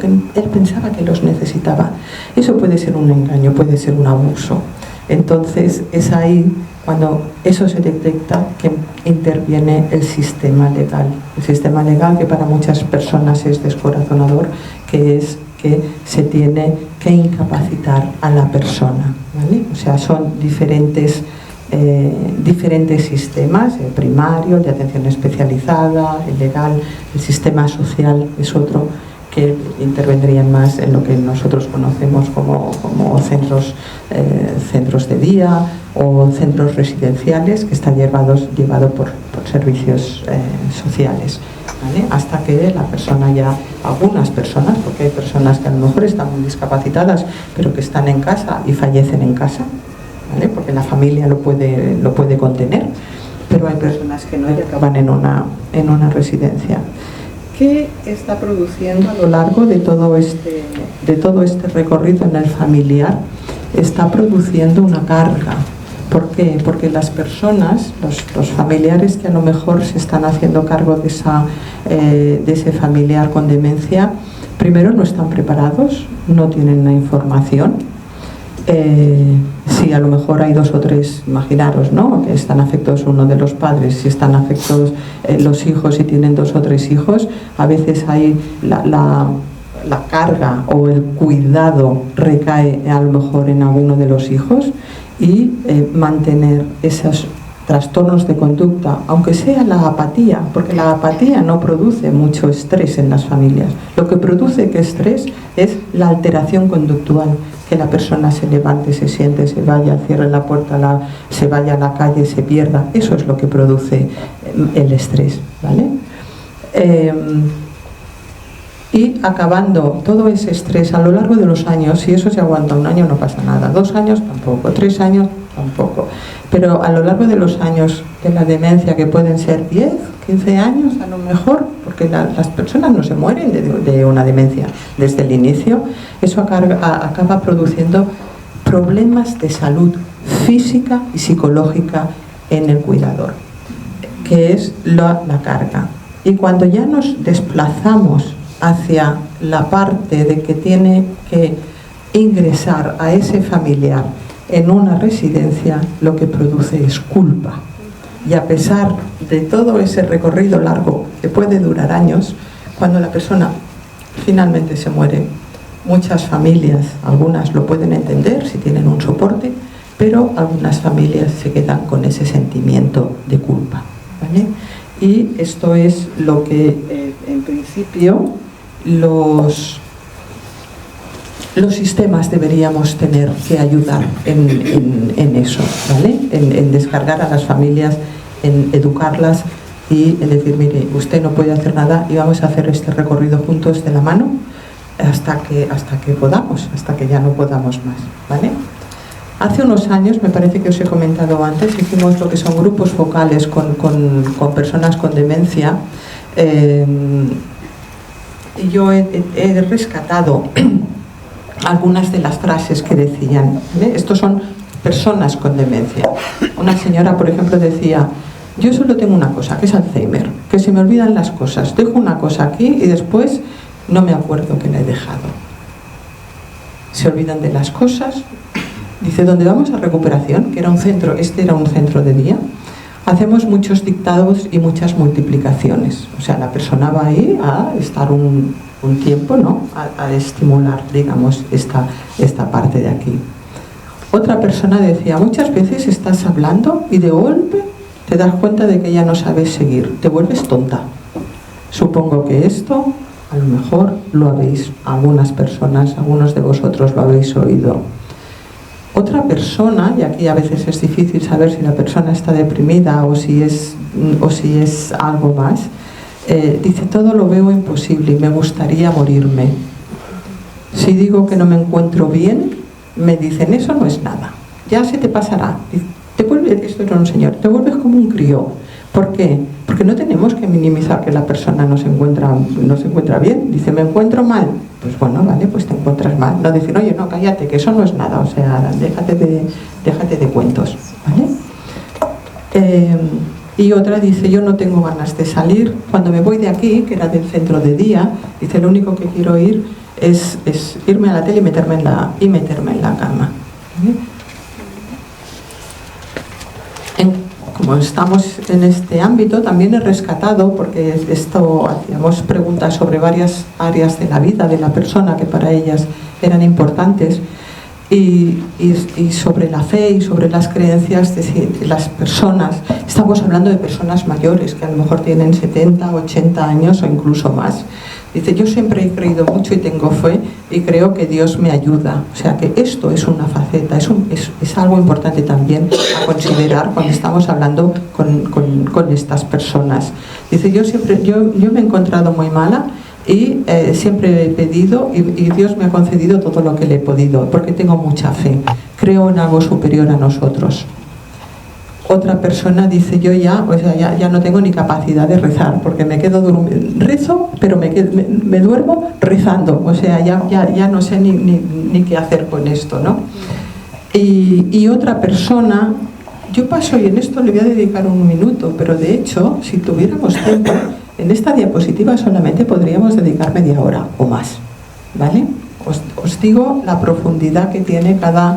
él pensaba que los necesitaba. Eso puede ser un engaño, puede ser un abuso. Entonces, es ahí cuando eso se detecta que interviene el sistema legal. El sistema legal que para muchas personas es descorazonador, que es que se tiene que incapacitar a la persona, ¿vale? O sea, son diferentes sistemas, el primario, el de atención especializada, el legal, el sistema social es otro, que intervendrían más en lo que nosotros conocemos como centros de día o centros residenciales, que están llevado por servicios sociales, ¿vale? Hasta que la persona algunas personas, porque hay personas que a lo mejor están muy discapacitadas, pero que están en casa y fallecen en casa, ¿vale? Porque la familia lo puede contener, pero hay personas que no y acaban en una residencia. ¿Qué está produciendo a lo largo de todo este recorrido en el familiar? Está produciendo una carga. ¿Por qué? Porque las personas, los familiares que a lo mejor se están haciendo cargo de ese familiar con demencia, primero no están preparados, no tienen la información. Si a lo mejor hay 2 o 3, imaginaros, ¿no?, que están afectados uno de los padres, si están afectados los hijos y tienen 2 o 3 hijos, a veces hay la carga o el cuidado recae a lo mejor en alguno de los hijos, y mantener esos trastornos de conducta, aunque sea la apatía, porque la apatía no produce mucho estrés en las familias. Lo que produce que estrés es la alteración conductual, que la persona se levante, se siente, se vaya, cierre la puerta, se vaya a la calle, se pierda. Eso es lo que produce el estrés, ¿vale? Y acabando todo ese estrés a lo largo de los años, si eso se aguanta 1 año no pasa nada, 2 años tampoco, 3 años tampoco, pero a lo largo de los años de la demencia, que pueden ser 10, 15 años a lo mejor, porque las personas no se mueren de una demencia desde el inicio, eso acaba produciendo problemas de salud física y psicológica en el cuidador, que es la carga. Y cuando ya nos desplazamos hacia la parte de que tiene que ingresar a ese familiar en una residencia, lo que produce es culpa. Y a pesar de todo ese recorrido largo que puede durar años, cuando la persona finalmente se muere, muchas familias, algunas lo pueden entender si tienen un soporte, pero algunas familias se quedan con ese sentimiento de culpa, ¿vale? Y esto es lo que en principio los sistemas deberíamos tener que ayudar en eso, ¿vale? En descargar a las familias, en educarlas y en decir, mire, usted no puede hacer nada y vamos a hacer este recorrido juntos de la mano hasta que podamos, hasta que ya no podamos más, ¿vale? Hace unos años, me parece que os he comentado antes, hicimos lo que son grupos focales con personas con demencia. Yo he rescatado algunas de las frases que decían, ¿vale? Estos son personas con demencia. Una señora, por ejemplo, decía, yo solo tengo una cosa, que es Alzheimer, que se me olvidan las cosas, dejo una cosa aquí y después no me acuerdo que la he dejado. Se olvidan de las cosas. Dice, donde vamos a recuperación, que era un centro, este era un centro de día, hacemos muchos dictados y muchas multiplicaciones. O sea, la persona va ahí a estar un tiempo, ¿no? A estimular, digamos, esta parte de aquí. Otra persona decía, muchas veces estás hablando y de golpe te das cuenta de que ya no sabes seguir, te vuelves tonta. Supongo que esto, a lo mejor lo habéis, algunas personas, algunos de vosotros lo habéis oído. Otra persona, y aquí a veces es difícil saber si la persona está deprimida o si es algo más, dice, todo lo veo imposible y me gustaría morirme. Si digo que no me encuentro bien, me dicen, eso no es nada, ya se te pasará. Esto era un señor, te vuelves como un crío. ¿Por qué? Porque no tenemos que minimizar que la persona no se encuentra bien. Dice, me encuentro mal. Pues bueno, vale, pues te encuentras mal. No decir, oye, no, cállate, que eso no es nada. O sea, déjate de cuentos, ¿vale? Y otra dice, yo no tengo ganas de salir. Cuando me voy de aquí, que era del centro de día, dice, lo único que quiero ir es irme a la tele y meterme en la cama. ¿Vale? Como estamos en este ámbito, también he rescatado, porque hacíamos preguntas sobre varias áreas de la vida de la persona que para ellas eran importantes, y sobre la fe y sobre las creencias de las personas. Estamos hablando de personas mayores que a lo mejor tienen 70, 80 años o incluso más. Dice, yo siempre he creído mucho y tengo fe y creo que Dios me ayuda. O sea que esto es una faceta, es algo importante también a considerar cuando estamos hablando con estas personas. Dice, yo me he encontrado muy mala y siempre he pedido y Dios me ha concedido todo lo que le he podido, porque tengo mucha fe, creo en algo superior a nosotros. Otra persona dice, yo ya no tengo ni capacidad de rezar, porque me quedo rezo, pero me duermo rezando, o sea, ya no sé ni qué hacer con esto, ¿no? Y otra persona, yo paso, y en esto le voy a dedicar un minuto, pero de hecho, si tuviéramos tiempo, en esta diapositiva solamente podríamos dedicar media hora o más, ¿vale? Os digo la profundidad que tiene cada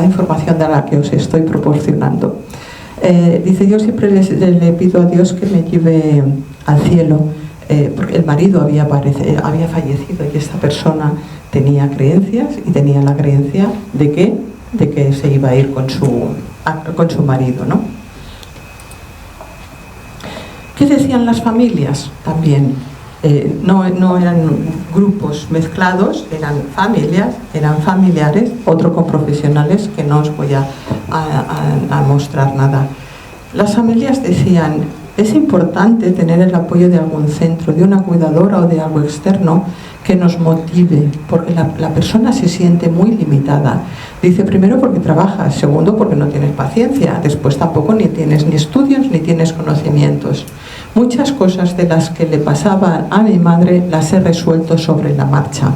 información de la que os estoy proporcionando. Dice, yo siempre le pido a Dios que me lleve al cielo, porque el marido había fallecido y esta persona tenía creencias y tenía la creencia de que se iba a ir con su marido, ¿no? ¿Qué decían las familias también? No eran grupos mezclados, eran familias, eran familiares, otro con profesionales, que no os voy a mostrar nada. Las familias decían, es importante tener el apoyo de algún centro, de una cuidadora o de algo externo que nos motive, porque la persona se siente muy limitada. Dice, primero porque trabajas, segundo porque no tienes paciencia, después tampoco ni tienes ni estudios ni tienes conocimientos. Muchas cosas de las que le pasaban a mi madre las he resuelto sobre la marcha,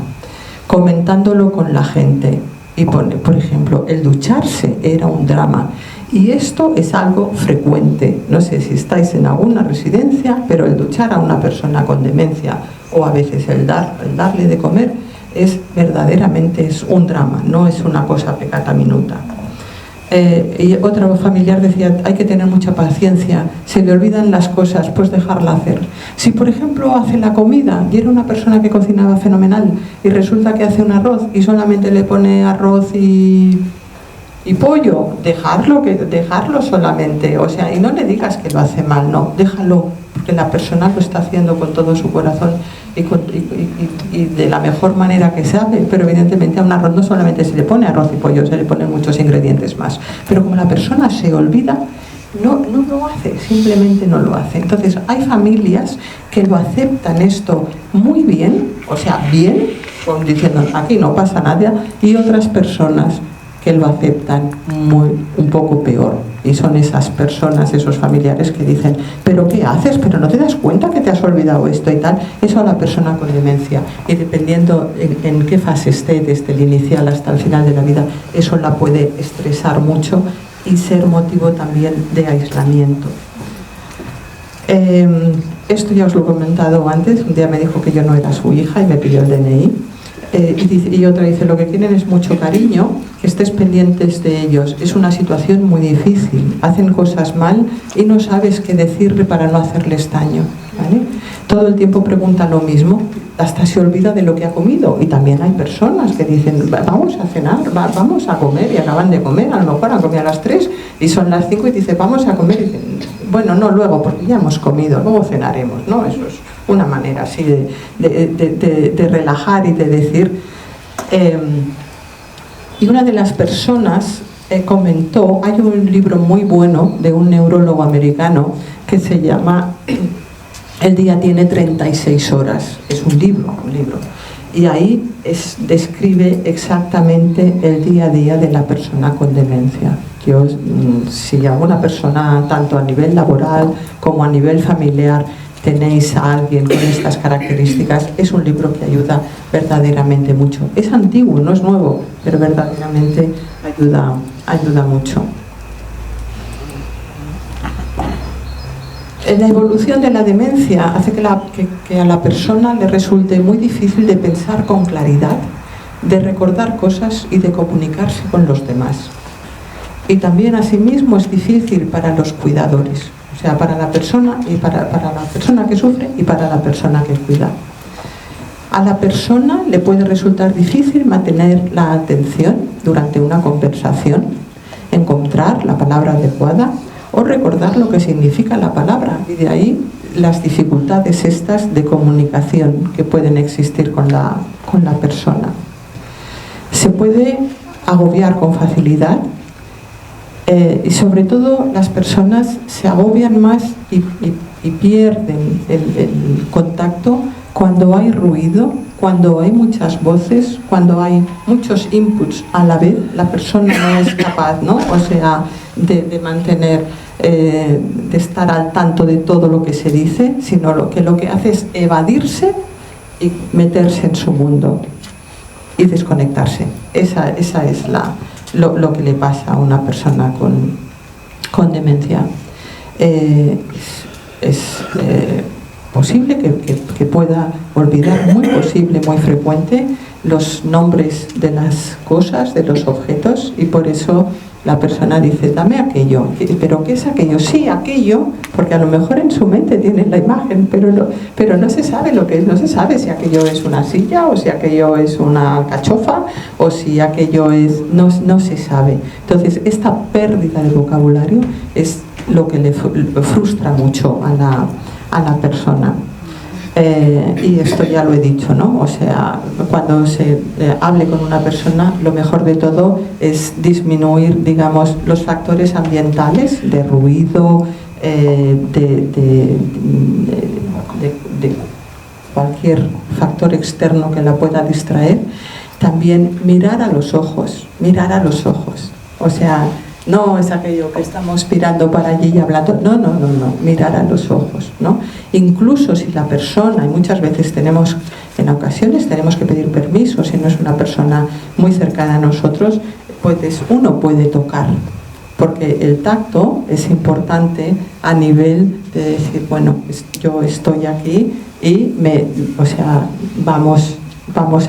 comentándolo con la gente. Y por ejemplo, el ducharse era un drama. Y esto es algo frecuente. No sé si estáis en alguna residencia, pero el duchar a una persona con demencia o a veces el darle de comer verdaderamente es un drama, no es una cosa peccata minuta. Y otra familiar decía, hay que tener mucha paciencia, se le olvidan las cosas, pues dejarla hacer. Si por ejemplo hace la comida y era una persona que cocinaba fenomenal y resulta que hace un arroz y solamente le pone arroz y pollo, dejarlo solamente, o sea, y no le digas que lo hace mal, no, déjalo, porque la persona lo está haciendo con todo su corazón y de la mejor manera que sabe, pero evidentemente a un arroz no solamente se le pone arroz y pollo, se le ponen muchos ingredientes más, pero como la persona se olvida, no lo hace, simplemente no lo hace. Entonces hay familias que lo aceptan esto muy bien, o sea, bien, como diciendo aquí no pasa nada, y otras personas que lo aceptan un poco peor, y son esas personas, esos familiares que dicen, ¿pero qué haces? ¿Pero no te das cuenta que te has olvidado esto y tal? Eso a la persona con demencia, y dependiendo en qué fase esté, desde el inicial hasta el final de la vida, eso la puede estresar mucho y ser motivo también de aislamiento. Esto ya os lo he comentado antes. Un día me dijo que yo no era su hija y me pidió el DNI. Y otra dice, lo que quieren es mucho cariño, que estés pendientes de ellos. Es una situación muy difícil, hacen cosas mal y no sabes qué decirle para no hacerles daño, ¿vale? Todo el tiempo pregunta lo mismo, hasta se olvida de lo que ha comido. Y también hay personas que dicen, vamos a cenar, vamos a comer, y acaban de comer, a lo mejor han comido a las 3 y son las 5 y dice, vamos a comer, y dicen, bueno, no, luego, porque ya hemos comido, luego cenaremos, ¿no? Eso es una manera así de relajar y de decir. Y una de las personas comentó, hay un libro muy bueno de un neurólogo americano que se llama El día tiene 36 horas, es un libro, y ahí describe exactamente el día a día de la persona con demencia. Si alguna persona, tanto a nivel laboral como a nivel familiar, tenéis a alguien con estas características, es un libro que ayuda verdaderamente mucho. Es antiguo, no es nuevo, pero verdaderamente ayuda mucho. La evolución de la demencia hace que a la persona le resulte muy difícil de pensar con claridad, de recordar cosas y de comunicarse con los demás. Y también asimismo es difícil para los cuidadores. O sea, para la persona y para la persona que sufre y para la persona que cuida. A la persona le puede resultar difícil mantener la atención durante una conversación, encontrar la palabra adecuada o recordar lo que significa la palabra, y de ahí las dificultades estas de comunicación que pueden existir con la persona. Se puede agobiar con facilidad. Y sobre todo las personas se agobian más y pierden el contacto cuando hay ruido, cuando hay muchas voces, cuando hay muchos inputs a la vez. La persona no es capaz, ¿no? O sea, de mantener, de estar al tanto de todo lo que se dice, sino lo que hace es evadirse y meterse en su mundo y desconectarse. Esa es lo que le pasa a una persona con demencia. Es posible que pueda olvidar, muy posible, muy frecuente, los nombres de las cosas, de los objetos, y por eso la persona dice, dame aquello. ¿Pero qué es aquello? Sí, aquello, porque a lo mejor en su mente tiene la imagen, pero no se sabe lo que es, no se sabe si aquello es una silla, o si aquello es una cachofa, o si aquello es... No se sabe. Entonces, esta pérdida de vocabulario es lo que le frustra mucho a la persona. Y esto ya lo he dicho, ¿no? O sea, cuando se hable con una persona, lo mejor de todo es disminuir, digamos, los factores ambientales de ruido, de cualquier factor externo que la pueda distraer. También mirar a los ojos. O sea, no es aquello que estamos mirando para allí y hablando, no, mirar a los ojos, ¿no? Incluso si la persona, y muchas veces en ocasiones tenemos que pedir permiso, si no es una persona muy cercana a nosotros, pues uno puede tocar, porque el tacto es importante a nivel de decir, bueno, yo estoy aquí y vamos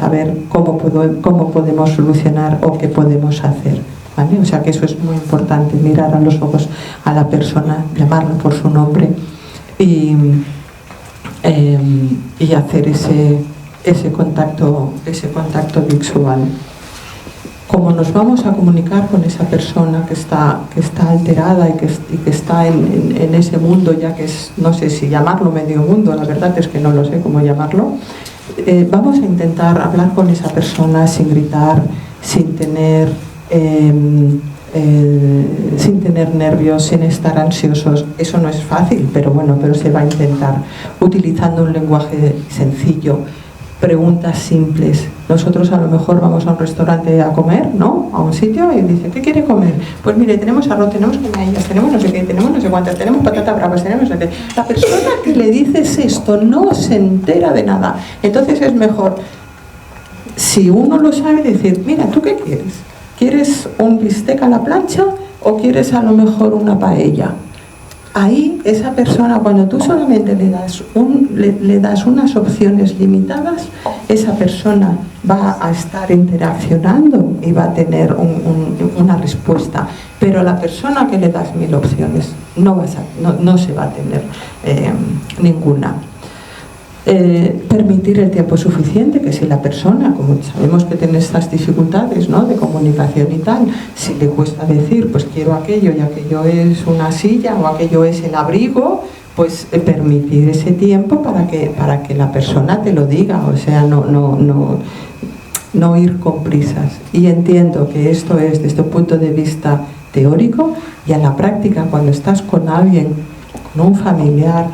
a ver cómo podemos solucionar o qué podemos hacer. ¿Vale? O sea que eso es muy importante, mirar a los ojos a la persona, llamarla por su nombre y hacer ese contacto visual. cómo nos vamos a comunicar con esa persona que está alterada y que está en ese mundo, ya que es, no sé si llamarlo medio mundo, la verdad es que no lo sé cómo llamarlo. Vamos a intentar hablar con esa persona sin gritar, sin tener nervios, sin estar ansiosos. Eso no es fácil, pero bueno, pero se va a intentar, utilizando un lenguaje sencillo, preguntas simples. Nosotros a lo mejor vamos a un restaurante a comer, ¿no? A un sitio y dice, ¿qué quiere comer? Pues mire, tenemos arroz, tenemos canallas, tenemos no sé qué, tenemos no sé cuántas, tenemos patatas bravas, tenemos no sé qué. La persona que le dices esto no se entera de nada. Entonces es mejor, si uno lo sabe, decir, mira, ¿tú qué quieres? ¿Quieres un bistec a la plancha o quieres a lo mejor una paella? Ahí esa persona, cuando tú solamente le das unas opciones limitadas, esa persona va a estar interaccionando y va a tener una respuesta. Pero la persona que le das 1000 opciones no se va a tener ninguna. Permitir el tiempo suficiente, que si la persona, como sabemos que tiene estas dificultades, ¿no?, de comunicación y tal, si le cuesta decir, pues quiero aquello y aquello es una silla o aquello es el abrigo, pues permitir ese tiempo para que la persona te lo diga, o sea, no ir con prisas. Y entiendo que esto es desde un punto de vista teórico, y en la práctica, cuando estás con alguien, con un familiar,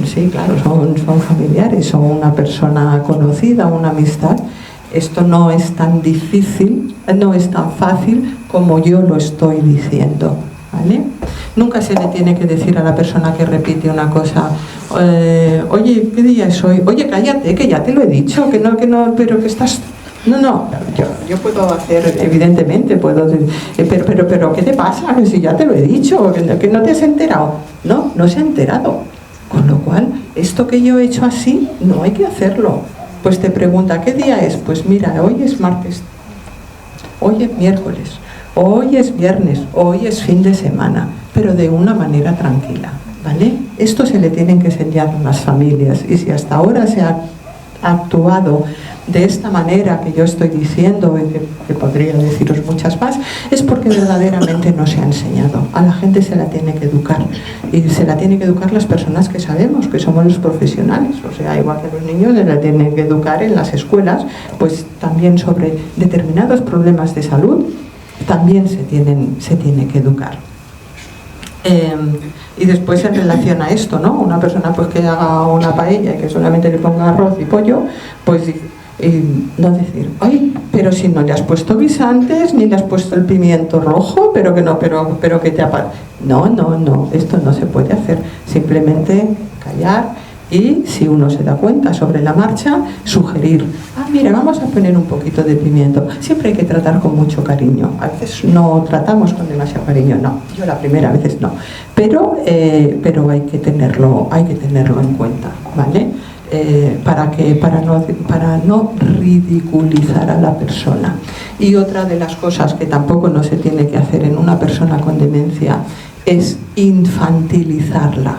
sí, claro, son familiares o una persona conocida, una amistad, esto no es tan difícil, no es tan fácil como yo lo estoy diciendo, ¿vale? Nunca se le tiene que decir a la persona que repite una cosa, oye, ¿qué día es hoy? Oye, cállate, que ya te lo he dicho, que no, pero que estás... No, yo puedo hacer, evidentemente, pero ¿qué te pasa? Que si ya te lo he dicho, que no te has enterado. No se ha enterado. Con lo cual, esto que yo he hecho así, no hay que hacerlo. Pues te pregunta, ¿qué día es? Pues mira, hoy es martes, hoy es miércoles, hoy es viernes, hoy es fin de semana, pero de una manera tranquila, ¿vale? Esto se le tienen que enseñar a las familias, y si hasta ahora se ha actuado de esta manera que yo estoy diciendo, que podría deciros muchas más, es porque verdaderamente no se ha enseñado. A la gente se la tiene que educar, y se la tiene que educar las personas que sabemos, que somos los profesionales. O sea, igual que los niños se la tienen que educar en las escuelas, pues también sobre determinados problemas de salud también se tiene que educar. Y después, en relación a esto, ¿no?, una persona pues que haga una paella y que solamente le ponga arroz y pollo, pues no decir, ay, pero si no le has puesto guisantes ni le has puesto el pimiento rojo, pero que te apa... No, esto no se puede hacer. Simplemente callar, y si uno se da cuenta sobre la marcha, sugerir, mira, vamos a poner un poquito de pimiento. Siempre hay que tratar con mucho cariño. A veces no tratamos con demasiado cariño, no, yo la primera veces no, pero hay que tenerlo en cuenta, ¿vale? Para no ridiculizar a la persona. Y otra de las cosas que tampoco no se tiene que hacer en una persona con demencia es infantilizarla.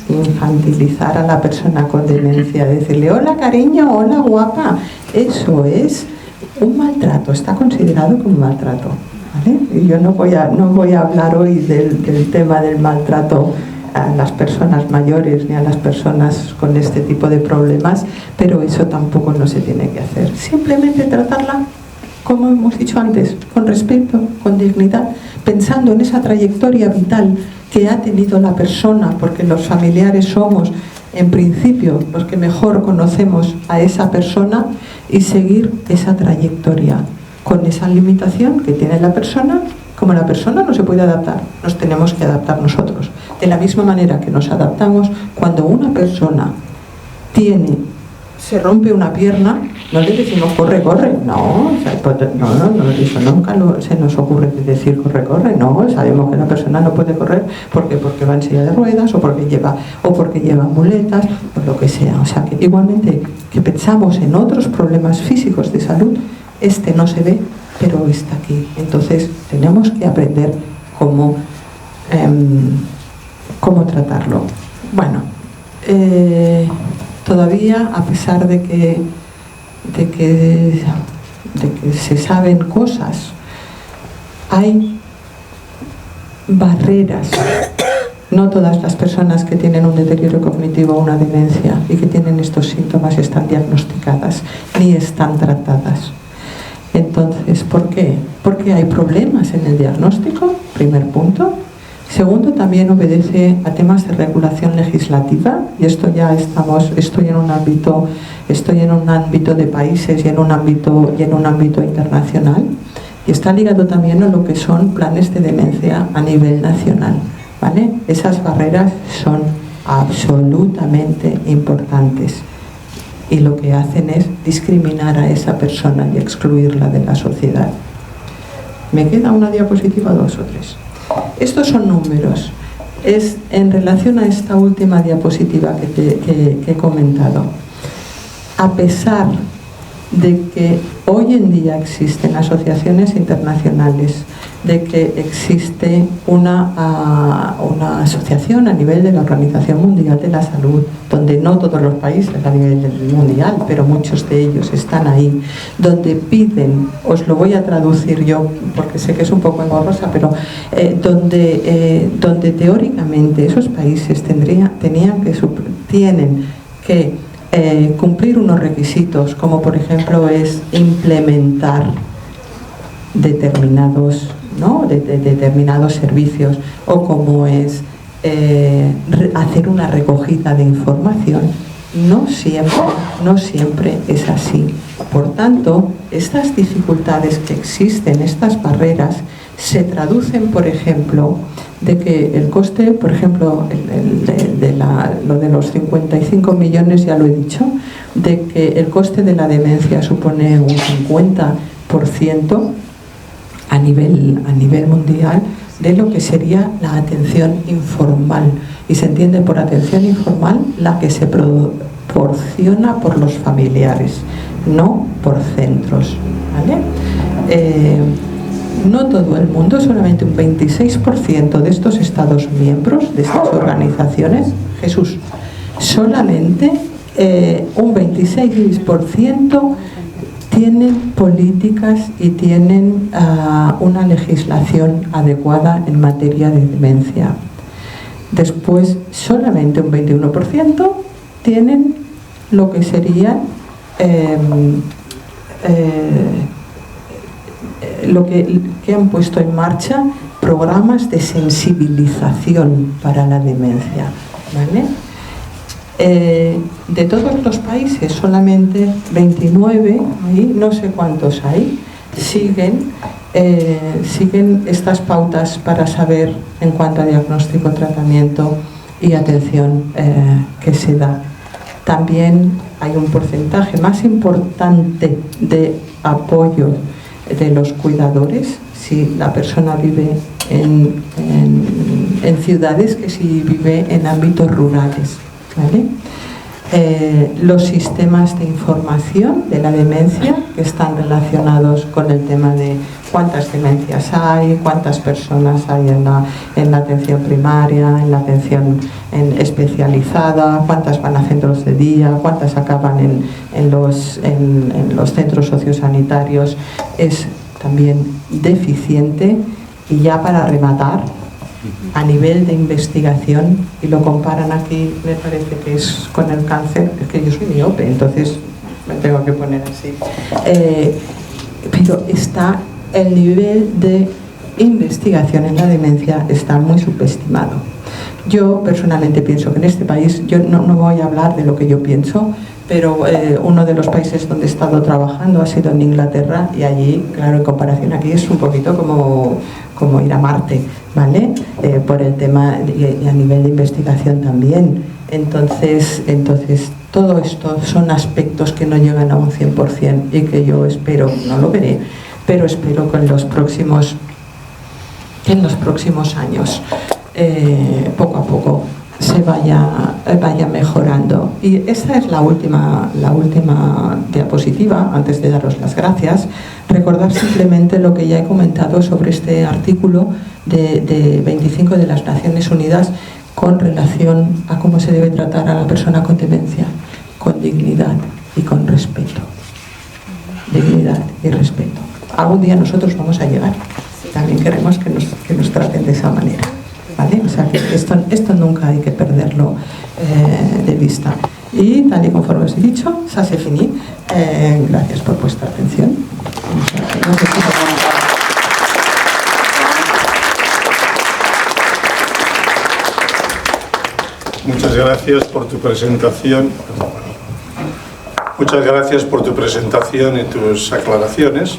Infantilizar a la persona con demencia, decirle hola cariño, hola guapa, eso es un maltrato, está considerado como maltrato, ¿vale? Y yo no voy a hablar hoy del tema del maltrato a las personas mayores ni a las personas con este tipo de problemas, pero eso tampoco no se tiene que hacer. Simplemente tratarla, como hemos dicho antes, con respeto, con dignidad, pensando en esa trayectoria vital que ha tenido la persona, porque los familiares somos, en principio, los que mejor conocemos a esa persona, y seguir esa trayectoria con esa limitación que tiene la persona. Como la persona no se puede adaptar, nos tenemos que adaptar nosotros. De la misma manera que nos adaptamos cuando una persona se rompe una pierna, no le decimos corre, no, eso nunca se nos ocurre decir corre, no, sabemos que la persona no puede correr porque va en silla de ruedas o porque lleva muletas, o lo que sea. O sea, que igualmente que pensamos en otros problemas físicos de salud, este no se ve, pero está aquí. Entonces tenemos que aprender cómo tratarlo. Bueno, todavía, a pesar de que de que se saben cosas, hay barreras. No todas las personas que tienen un deterioro cognitivo o una demencia y que tienen estos síntomas están diagnosticadas ni están tratadas. Entonces, ¿por qué? Porque hay problemas en el diagnóstico, primer punto. Segundo, también obedece a temas de regulación legislativa, y esto ya estoy en un ámbito de países y en un ámbito internacional, y está ligado también a lo que son planes de demencia a nivel nacional, ¿vale? Esas barreras son absolutamente importantes y lo que hacen es discriminar a esa persona y excluirla de la sociedad. ¿Me queda una diapositiva, 2 o 3? Estos son números. Es en relación a esta última diapositiva que he comentado. A pesar de que hoy en día existen asociaciones internacionales, de que existe una asociación a nivel de la Organización Mundial de la Salud, donde no todos los países a nivel mundial, pero muchos de ellos están ahí, donde piden, os lo voy a traducir yo porque sé que es un poco engorrosa, pero donde teóricamente esos países tienen que cumplir unos requisitos, como por ejemplo es implementar determinados servicios, o como es hacer una recogida de información. No siempre es así. Por tanto, estas dificultades que existen, estas barreras, se traducen, por ejemplo, de que el coste, por ejemplo, lo de los 55 millones, ya lo he dicho, de que el coste de la demencia supone un 50% a nivel mundial de lo que sería la atención informal. Y se entiende por atención informal la que se proporciona por los familiares, no por centros, ¿vale? No todo el mundo, solamente un 26% de estos Estados miembros, de estas organizaciones, solamente un 26% tienen políticas y tienen una legislación adecuada en materia de demencia. Después, solamente un 21% tienen lo que serían lo que han puesto en marcha programas de sensibilización para la demencia, ¿vale? De todos los países, solamente 29, no sé cuántos hay, siguen estas pautas para saber en cuanto a diagnóstico, tratamiento y atención que se da. También hay un porcentaje más importante de apoyo de los cuidadores si la persona vive en ciudades que si vive en ámbitos rurales, ¿vale? Los sistemas de información de la demencia que están relacionados con el tema de cuántas demencias hay, cuántas personas hay en la atención primaria, en la atención especializada, cuántas van a centros de día, cuántas acaban en los centros sociosanitarios, es también deficiente. Y ya para rematar, a nivel de investigación, y lo comparan aquí, me parece que es con el cáncer, es que yo soy miope, entonces me tengo que poner así, pero el nivel de investigación en la demencia está muy subestimado. Yo personalmente pienso que en este país, yo no voy a hablar de lo que yo pienso, pero uno de los países donde he estado trabajando ha sido en Inglaterra, y allí, claro, en comparación aquí es un poquito como ir a Marte, ¿vale? Por el tema y a nivel de investigación también. Entonces todo esto son aspectos que no llegan a un 100% y que yo espero, no lo veré, pero espero que en los próximos años poco a poco se vaya mejorando. Y esta es la última diapositiva, antes de daros las gracias. Recordar simplemente lo que ya he comentado sobre este artículo de 25 de las Naciones Unidas con relación a cómo se debe tratar a la persona con demencia, con dignidad y con respeto. dignidad y respeto. Algún día nosotros vamos a llegar. También queremos que nos traten de esa manera, ¿vale? O sea, que esto nunca hay que perderlo de vista. Y tal y conforme os he dicho, ça c'est fini. Gracias por vuestra atención. Muchas gracias por tu presentación. Muchas gracias por tu presentación y tus aclaraciones.